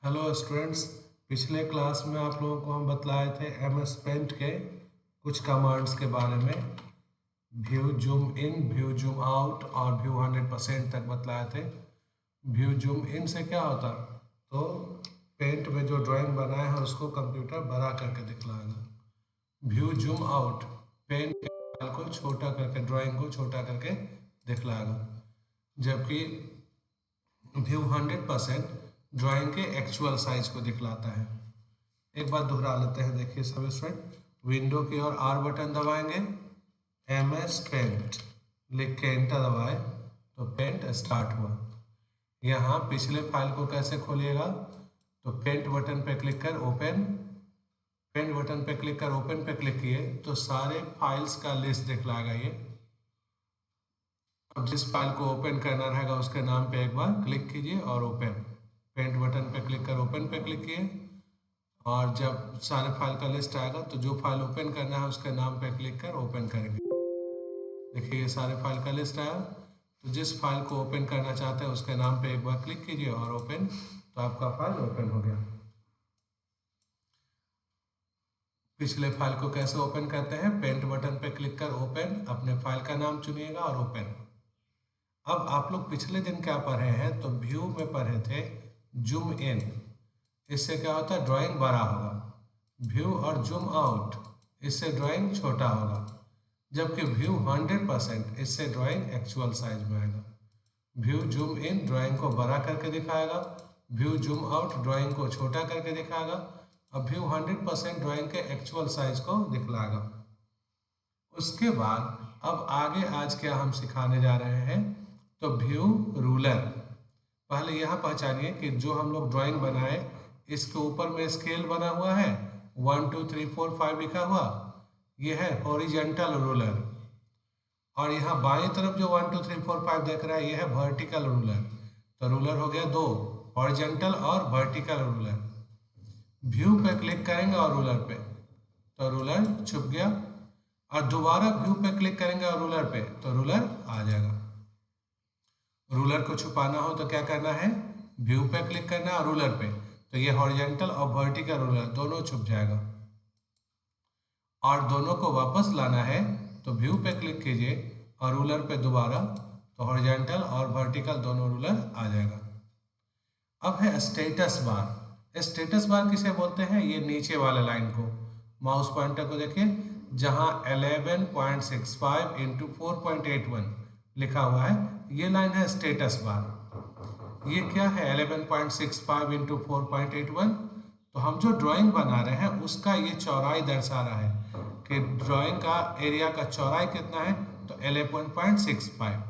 Hello students. पिछले class में आप लोगों को हम बतलाए थे MS पेंट के कुछ कमांड्स के बारे में। View zoom in, view zoom out और व्यू 100% तक बतलाए थे। व्यू जूम इन से क्या होता, तो पेंट में जो ड्राइंग बनाया है उसको कंप्यूटर बड़ा करके दिखलाएगा। व्यू जूम आउट, पेंट के फाइल को छोटा करके, ड्राइंग को छोटा करके दिखलाएगा। जबकि व्यू 100% ड्राइंग के एक्चुअल साइज को दिखलाता है। एक बार दोहरा लेते हैं, देखिए सब स्टूडेंट। विंडो की ओर R बटन दबाएंगे, MS पेंट लिख के एंटर दबाए तो पेंट स्टार्ट हुआ। यहाँ पिछले फाइल को कैसे खोलिएगा, तो पेंट बटन पे क्लिक कर ओपन, पेंट बटन पे क्लिक कर ओपन पे क्लिक किए तो सारे फाइल्स का लिस्ट दिखलाएगा ये। अब जिस फाइल को ओपन करना रहेगा उसके नाम पे एक बार क्लिक कीजिए और ओपन, पेंट बटन पे क्लिक कर ओपन पे क्लिक किए और जब सारे फाइल का लिस्ट आएगा तो जो फाइल ओपन करना है उसके नाम पे क्लिक कर ओपन करेंगे। देखिए ये सारे फाइल का लिस्ट आया, तो जिस फाइल को ओपन करना चाहते हैं उसके नाम पे एक बार क्लिक कीजिए और ओपन, तो आपका फाइल ओपन हो गया। पिछले फाइल को कैसे ओपन करते हैं, पेंट बटन पे क्लिक कर ओपन, अपने फाइल का नाम चुनिएगा और ओपन। अब आप लोग पिछले दिन क्या पढ़े हैं, तो व्यू में पढ़े थे जूम इन, इससे क्या होता है ड्राइंग बड़ा होगा। व्यू और जूम आउट, इससे ड्राइंग छोटा होगा। जबकि व्यू 100%, इससे ड्राइंग एक्चुअल साइज में आएगा। व्यू जूम इन ड्राइंग को बड़ा करके दिखाएगा, व्यू जूम आउट ड्राइंग को छोटा करके दिखाएगा, और व्यू 100% ड्राइंग के एक्चुअल साइज को दिखलाएगा। उसके बाद अब आगे आज क्या हम सिखाने जा रहे हैं, तो व्यू रूलर। पहले यहाँ पहचानिए कि जो हम लोग ड्राइंग बनाए इसके ऊपर में स्केल बना हुआ है, 1 2 3 4 5 लिखा हुआ, ये है हॉरिजेंटल रूलर। और यहाँ बाईं तरफ जो 1 2 3 4 5 देख रहा है ये है वर्टिकल रूलर। तो रूलर हो गया दो, हॉरिजेंटल और वर्टिकल रूलर। व्यू पे क्लिक करेंगे और रूलर पे, तो रूलर छुप गया, और दोबारा व्यू पे क्लिक करेंगे और रूलर पे तो रूलर आ जाएगा। रूलर को छुपाना हो तो क्या करना है, व्यू पे क्लिक करना है और रूलर पे, तो ये हॉरिजेंटल और वर्टिकल रूलर दोनों छुप जाएगा। और दोनों को वापस लाना है तो व्यू पे क्लिक कीजिए और रूलर पे दोबारा, तो हॉरिजेंटल और वर्टिकल दोनों रूलर आ जाएगा। अब है स्टेटस बार। स्टेटस बार किसे बोलते हैं, ये नीचे वाले लाइन को, माउस पॉइंटर को देखिए, जहां 11.65 इंटू 4.81 लिखा हुआ है, ये लाइन है स्टेटस बार। ये क्या है 11.65 इंटू 4.81, तो हम जो ड्राइंग बना रहे हैं उसका ये चौड़ाई दर्शा रहा है कि ड्राइंग का एरिया का चौड़ाई कितना है, तो 11.65,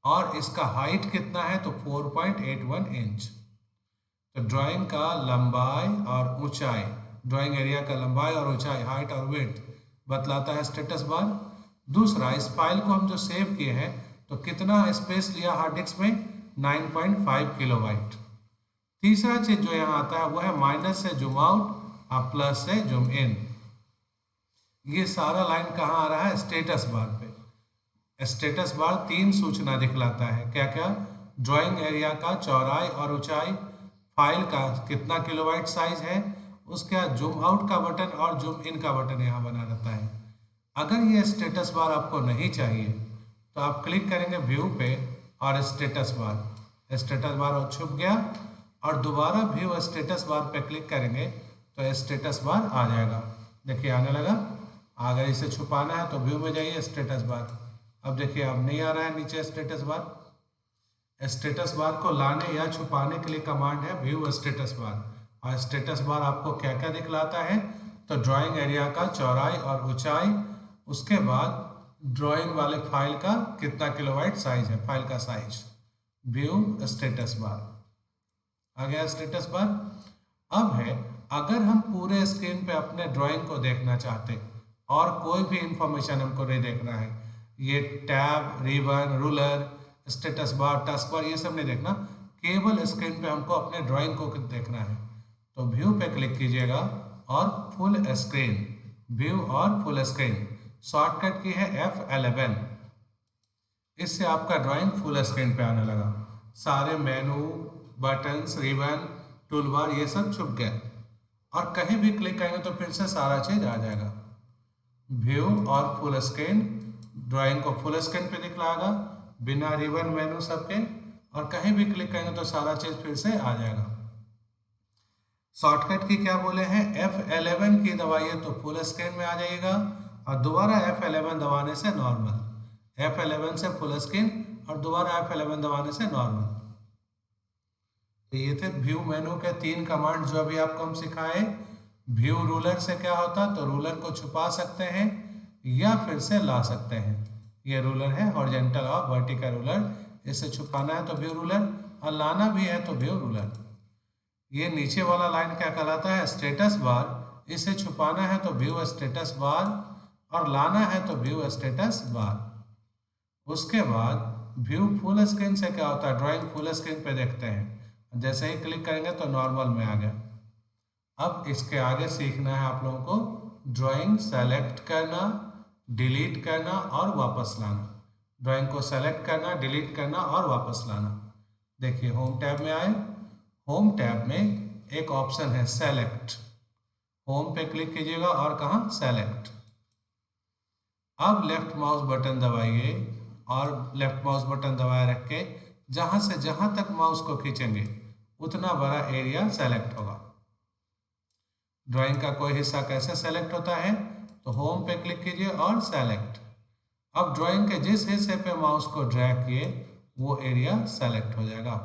और इसका हाइट कितना है, तो 4.81 इंच। तो ड्राइंग का लंबाई और ऊंचाई, ड्राइंग एरिया का लंबाई और ऊंचाई, हाइट और विड्थ बतलाता है स्टेटस बार। दूसरा, इस फाइल को हम जो सेव किए हैं तो कितना स्पेस लिया हार्ड डिस्क में, 9.5 किलोबाइट। तीसरा चीज जो यहाँ आता है वो है माइनस से जूम आउट और प्लस से जूम इन। ये सारा लाइन कहाँ आ रहा है, स्टेटस बार पे। स्टेटस बार 3 सूचना दिखलाता है, क्या क्या, ड्राइंग एरिया का चौड़ाई और ऊंचाई, फाइल का कितना किलोबाइट साइज है, उसके बाद जूम आउट का बटन और जूम इन का बटन यहाँ बना रहता है। अगर ये स्टेटस बार आपको नहीं चाहिए तो आप क्लिक करेंगे व्यू पे और स्टेटस बार छुप गया, और दोबारा व्यू स्टेटस बार पे क्लिक करेंगे तो स्टेटस बार आ जाएगा। देखिए आने लगा। अगर इसे छुपाना है तो व्यू में जाइए, स्टेटस बार, अब देखिए अब नहीं आ रहा है नीचे स्टेटस बार। स्टेटस बार को लाने या छुपाने के लिए कमांड है व्यू स्टेटस बार। और स्टेटस बार आपको क्या क्या दिखलाता है, तो ड्राइंग एरिया का चौड़ाई और ऊंचाई, उसके बाद ड्राइंग वाले फाइल का कितना किलोबाइट साइज है, फाइल का साइज। व्यू स्टेटस बार आ गया स्टेटस बार। अब है, अगर हम पूरे स्क्रीन पे अपने ड्राइंग को देखना चाहते और कोई भी इंफॉर्मेशन हमको नहीं देखना है, ये tab, ribbon, ruler, status bar, task bar, ये सब नहीं देखना, केवल स्क्रीन पे हमको अपने ड्राइंग को देखना है, तो व्यू पे क्लिक कीजिएगा और फुल स्क्रीन, व्यू और फुल स्क्रीन, शॉर्टकट की है F11। इससे आपका ड्राइंग फुल स्क्रीन पे आने लगा। सारे मेनू, बटन्स, रिबन, टूल बार ये सब छुप गए। और कहीं भी क्लिक करेंगे तो फिर से सारा चीज आ जाएगा। व्यू और फुल स्क्रीन, ड्राइंग को फुल स्क्रीन पे दिखलाएगा बिना रिबन मेनू सबके, और कहीं भी क्लिक करेंगे तो सारा चीज फिर से आ जाएगा। शॉर्टकट की क्या बोले हैं, F11 की दबाइए तो फुल स्क्रीन में आ जाइएगा, और दोबारा F11 दबाने से नॉर्मल, F11 से फुल स्क्रीन और दोबारा F11 दबाने से नॉर्मल। तो ये थे व्यू मेनू के 3 कमांड जो अभी आपको हम सिखाए। व्यू रूलर से क्या होता, तो रूलर को छुपा सकते हैं या फिर से ला सकते हैं। ये रूलर है हॉरिजॉन्टल और वर्टिकल रूलर, इसे छुपाना है तो व्यू रूलर, और लाना भी है तो व्यू रूलर। ये नीचे वाला लाइन क्या कहलाता है, स्टेटस बार, इसे छुपाना है तो व्यू स्टेटस बार और लाना है तो व्यू स्टेटस बार। उसके बाद व्यू फुल स्क्रीन से क्या होता है, ड्राइंग फुल स्क्रीन पे देखते हैं, जैसे ही क्लिक करेंगे तो नॉर्मल में आ गया। अब इसके आगे सीखना है आप लोगों को ड्राइंग सेलेक्ट करना, डिलीट करना और वापस लाना। ड्राइंग को सेलेक्ट करना, डिलीट करना और वापस लाना। देखिए होम टैब में आए, होम टैब में एक ऑप्शन है सेलेक्ट, होम पे क्लिक कीजिएगा और कहाँ, सेलेक्ट। अब लेफ्ट माउस बटन दबाइए और लेफ्ट माउस बटन दबाए रख के जहां से जहां तक माउस को खींचेंगे उतना बड़ा एरिया सेलेक्ट होगा। ड्राइंग का कोई हिस्सा कैसे सेलेक्ट होता है, तो होम पे क्लिक कीजिए और सेलेक्ट। अब ड्राइंग के जिस हिस्से पे माउस को ड्रैग किए वो एरिया सेलेक्ट हो जाएगा।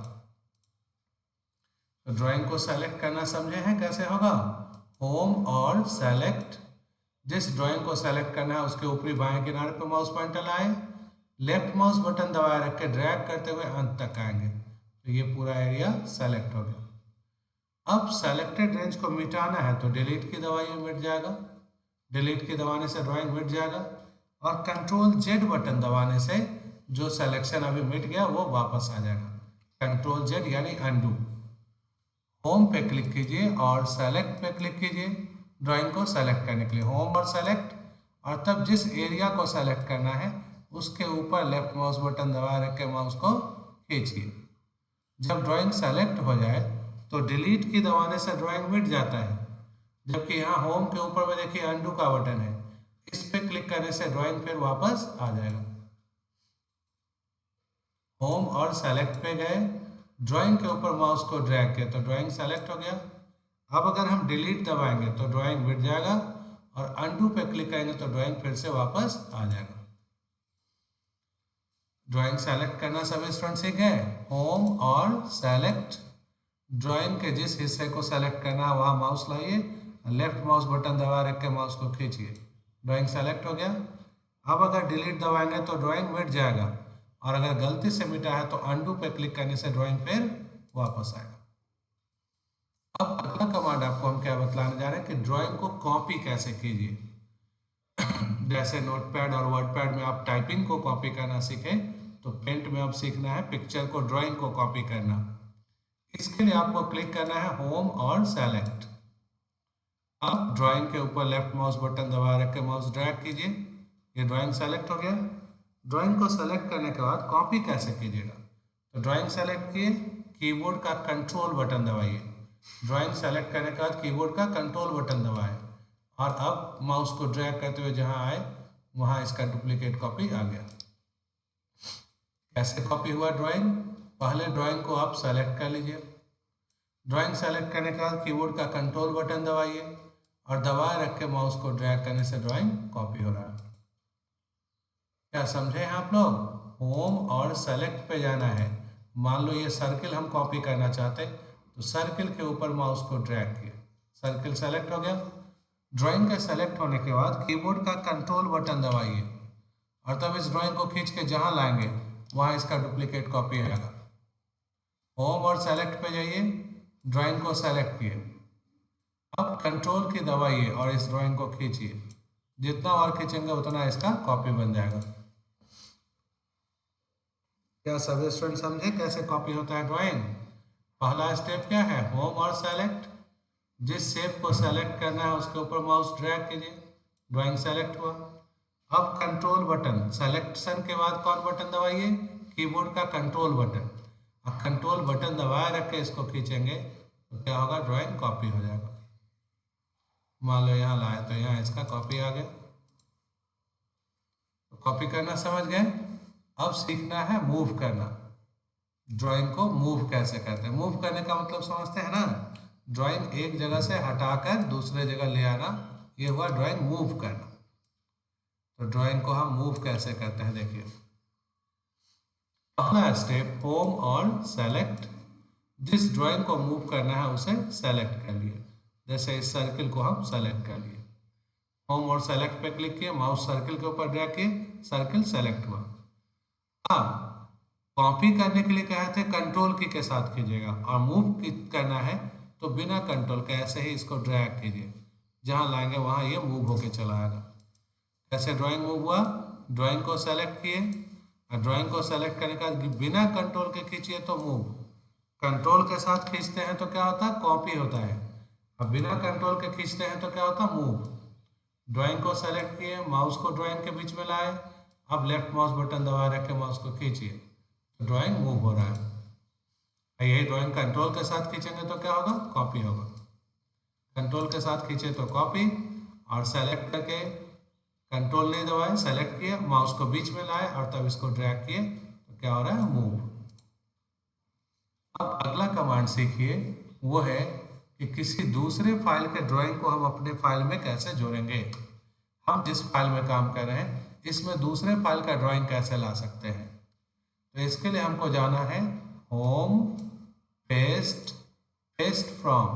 तो ड्राइंग को सेलेक्ट करना समझे हैं कैसे होगा, होम और सेलेक्ट। जिस ड्राइंग को सेलेक्ट करना है उसके ऊपरी बाएं किनारे पे माउस पॉइंटर लाए, लेफ्ट माउस बटन दबाए रख के ड्रैग करते हुए अंत तक आएंगे तो ये पूरा एरिया सेलेक्ट हो गया। अब सेलेक्टेड रेंज को मिटाना है तो डिलीट की दबाइए, मिट जाएगा। डिलीट की दबाने से ड्राइंग मिट जाएगा, और कंट्रोल जेड बटन दबाने से जो सिलेक्शन अभी मिट गया वो वापस आ जाएगा। कंट्रोल जेड यानी अनडू। होम पे क्लिक कीजिए और सेलेक्ट पे क्लिक कीजिए ड्राइंग को सेलेक्ट करने के लिए, होम और सेलेक्ट, और तब जिस एरिया को सेलेक्ट करना है उसके ऊपर लेफ्ट माउस बटन दबा रख के माउस को खींचिए। जब ड्राइंग सेलेक्ट हो जाए तो डिलीट की दबाने से ड्राइंग मिट जाता है, जबकि यहाँ होम के ऊपर में देखिए अनडू का बटन है, इस पे क्लिक करने से ड्राइंग फिर वापस आ जाएगा। होम और सेलेक्ट पे गए, ड्राइंग के ऊपर माउस को ड्रैग किया तो ड्राइंग सेलेक्ट हो गया। अब अगर हम डिलीट दबाएंगे तो ड्राइंग मिट जाएगा, और अनडू पे क्लिक करेंगे तो ड्राइंग फिर से वापस आ जाएगा। ड्राइंग सेलेक्ट करना सभी स्टूडेंट सीख गए, होम और सेलेक्ट। ड्राइंग के जिस हिस्से को सेलेक्ट करना है वहाँ माउस लाइए, लेफ्ट माउस बटन दबा रख के माउस को खींचिए, ड्राइंग सेलेक्ट हो गया। अब अगर डिलीट दबाएंगे तो ड्राइंग मिट जाएगा, और अगर गलती से मिटा है तो अनडू पे क्लिक करने से ड्राइंग फिर वापस आएगा। अब अगला कमांड आपको हम क्या बतलाने जा रहे हैं कि ड्राइंग को कॉपी कैसे कीजिए। जैसे नोटपैड और वर्डपैड में आप टाइपिंग को कॉपी करना सीखें, तो पेंट में अब सीखना है पिक्चर को, ड्राइंग को कॉपी करना। इसके लिए आपको क्लिक करना है होम और सेलेक्ट। अब ड्राइंग के ऊपर लेफ्ट माउस बटन दबा रख के माउस ड्रैग कीजिए, ये ड्राइंग सेलेक्ट हो गया। ड्राइंग को सेलेक्ट करने के बाद कॉपी कैसे कीजिएगा, तो ड्राइंग सेलेक्ट किए, कीबोर्ड का कंट्रोल बटन दबाइए। ड्राइंग सेलेक्ट करने के बाद कीबोर्ड का कंट्रोल बटन दबाएं, और अब माउस को ड्रैग करते हुए जहां आए वहां इसका डुप्लीकेट कॉपी आ गया। कैसे कॉपी हुआ ड्राइंग, पहले ड्राइंग को आप सेलेक्ट कर लीजिए। ड्राइंग सेलेक्ट करने के बाद कीबोर्ड का कंट्रोल बटन दबाइए और दबाए रख के माउस को ड्रैग करने से ड्राइंग कॉपी हो रहा है। क्या समझे हैं आप लोग, होम और सेलेक्ट पे जाना है। मान लो ये सर्किल हम कॉपी करना चाहते तो सर्किल के ऊपर माउस को ड्रैग किया, सर्किल सेलेक्ट हो गया। ड्राइंग के सेलेक्ट होने के बाद कीबोर्ड का कंट्रोल बटन दबाइए, और तब इस ड्राइंग को खींच के जहां लाएंगे वहां इसका डुप्लीकेट कॉपी आएगा। होम और सेलेक्ट पे जाइए, ड्राइंग को सेलेक्ट किए, अब कंट्रोल की दबाइए और इस ड्राइंग को खींचिए, जितना बार खींचेंगे उतना इसका कॉपी बन जाएगा। क्या सभी स्टूडेंट समझे कैसे कॉपी होता है ड्राइंग। पहला स्टेप क्या है, होम और सेलेक्ट। जिस शेप को सेलेक्ट करना है उसके ऊपर माउस ड्रैग कीजिए, ड्राइंग सेलेक्ट हुआ। अब कंट्रोल बटन, सेलेक्शन के बाद कौन बटन दबाइए, कीबोर्ड का कंट्रोल बटन। अब कंट्रोल बटन दबाए रख के इसको खींचेंगे तो क्या होगा, ड्राइंग कॉपी हो जाएगा। मान लो यहाँ लाए तो यहाँ इसका कॉपी आ गया। तो कॉपी करना समझ गए। अब सीखना है मूव करना। ड्राइंग को मूव कैसे करते हैं। मूव करने का मतलब समझते हैं ना, ड्राइंग एक जगह से हटाकर दूसरे जगह ले आना, ये हुआ ड्राइंग मूव करना। तो ड्राइंग को हम मूव कैसे करते हैं, देखिए। पहला स्टेप, होम और सेलेक्ट। जिस ड्राइंग को मूव करना है उसे सेलेक्ट कर लिए। जैसे इस सर्किल को हम सेलेक्ट कर लिए, होम और सेलेक्ट पे क्लिक किए, माउस सर्किल के ऊपर ड्रैग किए, सर्किल सेलेक्ट हुआ। अब कॉपी करने के लिए कहे थे कंट्रोल की के साथ कीजिएगा, और मूव करना है तो बिना कंट्रोल के ऐसे ही इसको ड्रैग कीजिए, जहां लाएंगे वहां ये मूव होके चला आएगा। कैसे ड्राइंग मूव हुआ, ड्राइंग को सेलेक्ट किए, और ड्राइंग को सेलेक्ट करने का बिना कंट्रोल के खींचिए तो मूव, कंट्रोल के साथ खींचते हैं तो क्या होता है, कॉपी होता है। अब बिना कंट्रोल के खींचते हैं तो क्या होता है, मूव। ड्राइंग को सेलेक्ट किए, माउस को ड्राइंग के बीच में लाए, अब लेफ्ट माउस बटन दबा रख के माउस को खींचिए तो ड्राइंग मूव हो रहा है। यही ड्राइंग कंट्रोल के साथ खींचेंगे तो क्या होगा, कॉपी होगा। कंट्रोल के साथ खींचे तो कॉपी, और सेलेक्ट करके कंट्रोल नहीं दबाए, सेलेक्ट किए, माउस को बीच में लाए और तब इसको ड्रैग किए तो क्या हो रहा है, मूव। अब अगला कमांड सीखिए, वो है कि किसी दूसरे फाइल के ड्राइंग को हम अपने फाइल में कैसे जोड़ेंगे। हम जिस फाइल में काम कर रहे हैं इसमें दूसरे फाइल का ड्राइंग कैसे ला सकते हैं। तो इसके लिए हमको जाना है home, paste, paste from,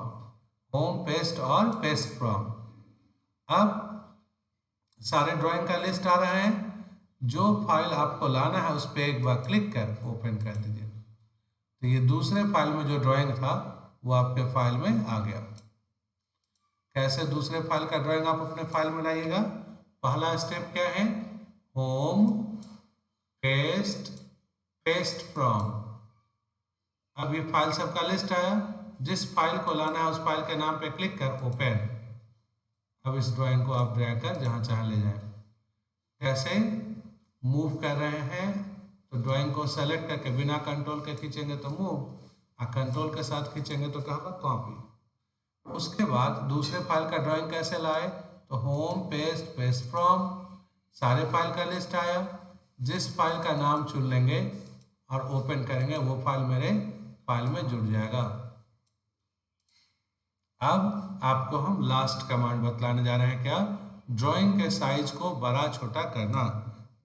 home, paste और पेस्ट फ्रॉम। अब सारे ड्राइंग का लिस्ट आ रहा है, जो फाइल आपको लाना है उस पर एक बार क्लिक कर ओपन कर दीजिए। तो ये दूसरे फाइल में जो ड्राइंग था वो आपके फाइल में आ गया। कैसे दूसरे फाइल का ड्राइंग आप अपने फाइल में लाइएगा, पहला स्टेप क्या है, होम, पेस्ट, पेस्ट फ्रॉम। अब ये फाइल सबका लिस्ट आया, जिस फाइल को लाना है उस फाइल के नाम पे क्लिक कर ओपन। अब इस ड्राइंग को आप ड्रैग कर जहां चाहे ले जाए। कैसे मूव कर रहे हैं, तो ड्राइंग को सेलेक्ट करके बिना कंट्रोल के खींचेंगे तो मूव, और कंट्रोल के साथ खींचेंगे तो क्या होगा, कॉपी। उसके बाद दूसरे फाइल का ड्राइंग कैसे लाए, तो होम, पेस्ट, पेस्ट फ्रॉम, सारे फाइल का लिस्ट आया, जिस फाइल का नाम चुन लेंगे और ओपन करेंगे वो फाइल मेरे फाइल में जुड़ जाएगा। अब आपको हम लास्ट कमांड बतलाने जा रहे हैं, क्या, ड्राइंग के साइज को बड़ा छोटा करना,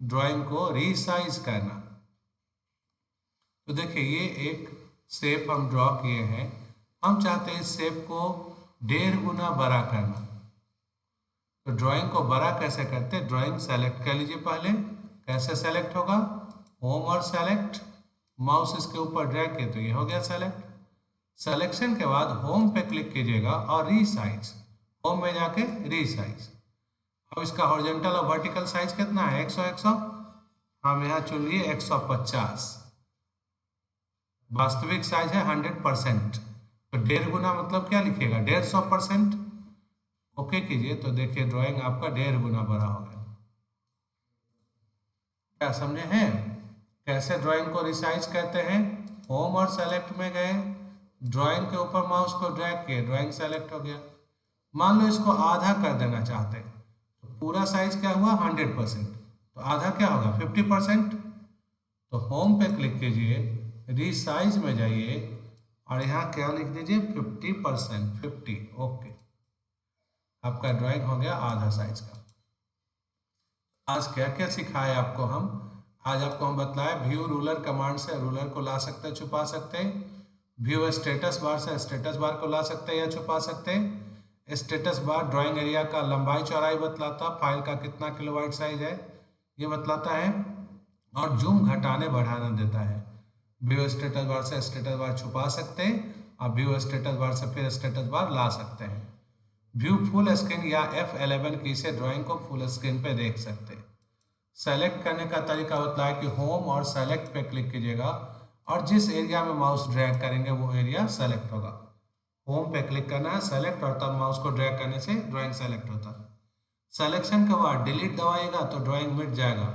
ड्राइंग को रीसाइज करना। तो देखिए ये एक शेप हम ड्रॉ किए हैं, हम चाहते हैं इस शेप को 1.5 गुना बड़ा करना। तो ड्राइंग को बड़ा कैसे करते हैं, ड्राइंग सेलेक्ट कर लीजिए पहले। कैसे सेलेक्ट होगा, होम और सेलेक्ट, माउस इसके ऊपर ड्रैग किए तो ये हो गया सेलेक्ट। सिलेक्शन के बाद होम पे क्लिक कीजिएगा और रीसाइज, होम में जाके रीसाइज। अब इसका हॉरिजॉन्टल और वर्टिकल साइज कितना है, 100 100, हम यहाँ चुन लिए 150। वास्तविक साइज है 100%, तो 1.5 गुना मतलब क्या लिखिएगा, 150%। ओके कीजिए तो देखिए ड्राइंग आपका 1.5 गुना बड़ा हो गया। क्या समझे हैं कैसे ड्राइंग को रिसाइज करते हैं। होम और सेलेक्ट में गए, ड्राइंग के ऊपर माउस को ड्रैग किए, ड्राइंग सेलेक्ट हो गया। मान लो इसको आधा कर देना चाहते हैं, तो पूरा साइज क्या हुआ 100%, तो आधा क्या होगा 50%। तो होम पे क्लिक कीजिए, रीसाइज में जाइए और यहाँ क्या लिख दीजिए 50%, 50। ओके, आपका ड्राइंग हो गया आधा साइज का। आज क्या क्या सिखाए आपको हम, आज आपको हम बतलाए व्यू रूलर कमांड से रूलर को ला सकते हैं, छुपा सकते हैं। व्यू स्टेटस बार से स्टेटस बार को ला सकते हैं या छुपा सकते हैं। स्टेटस बार ड्राइंग एरिया का लंबाई चौड़ाई बतलाता, फाइल का कितना किलोबाइट साइज है ये बतलाता है, और जूम घटाने बढ़ाने देता है। व्यू स्टेटस बार से स्टेटस बार छुपा सकते हैं और व्यू स्टेटस बार से फिर स्टेटस बार ला सकते हैं। व्यू फुल स्क्रीन या F11 की से ड्राइंग को फुल स्क्रीन पे देख सकते हैं। सेलेक्ट करने का तरीका बतलाया कि होम और सेलेक्ट पे क्लिक कीजिएगा और जिस एरिया में माउस ड्रैग करेंगे वो एरिया सेलेक्ट होगा। होम पे क्लिक करना है, सेलेक्ट, और तब माउस को ड्रैग करने से ड्राइंग सेलेक्ट होता है। सिलेक्शन के बाद डिलीट दबाइएगा तो ड्राइंग मिट जाएगा,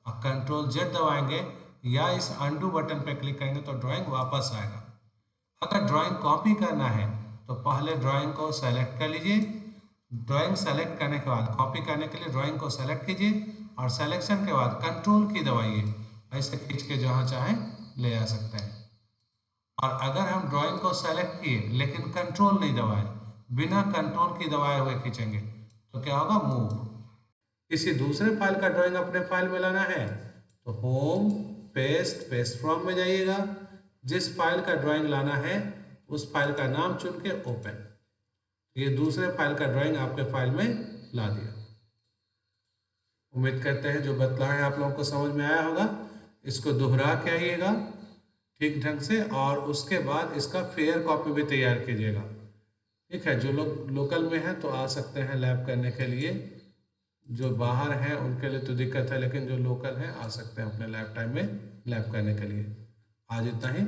और कंट्रोल Z दबाएंगे या इस अंडू बटन पे क्लिक करेंगे तो ड्राइंग वापस आएगा। अगर ड्राइंग कॉपी करना है तो पहले ड्राइंग को सेलेक्ट कर लीजिए। ड्राइंग सेलेक्ट करने के बाद कॉपी करने के लिए ड्राइंग को सेलेक्ट कीजिए और सिलेक्शन के बाद कंट्रोल की दबाइए, ऐसे खींच के जहाँ चाहें ले आ सकते हैं। और अगर हम ड्राइंग को सेलेक्ट किए लेकिन कंट्रोल नहीं दबाए, बिना कंट्रोल की दबाए हुए खींचेंगे तो क्या होगा, मूव। किसी दूसरे फाइल का ड्राइंग अपने फाइल में लाना है तो होम, पेस्ट, पेस्ट फ्रॉम में जाइएगा। जिस फाइल का ड्राइंग लाना है उस फाइल का नाम चुन के ओपन। ये दूसरे फाइल का ड्राइंग आपके फाइल में ला दिया। उम्मीद करते हैं जो बतलाया है आप लोगों को समझ में आया होगा। इसको दोहरा के आइएगा ठीक ढंग से और उसके बाद इसका फेयर कॉपी भी तैयार कीजिएगा। ठीक है, जो लोग लोकल में हैं तो आ सकते हैं लैब करने के लिए, जो बाहर हैं उनके लिए तो दिक्कत है, लेकिन जो लोकल हैं आ सकते हैं अपने लैब टाइम में लैब करने के लिए। आज इतना ही।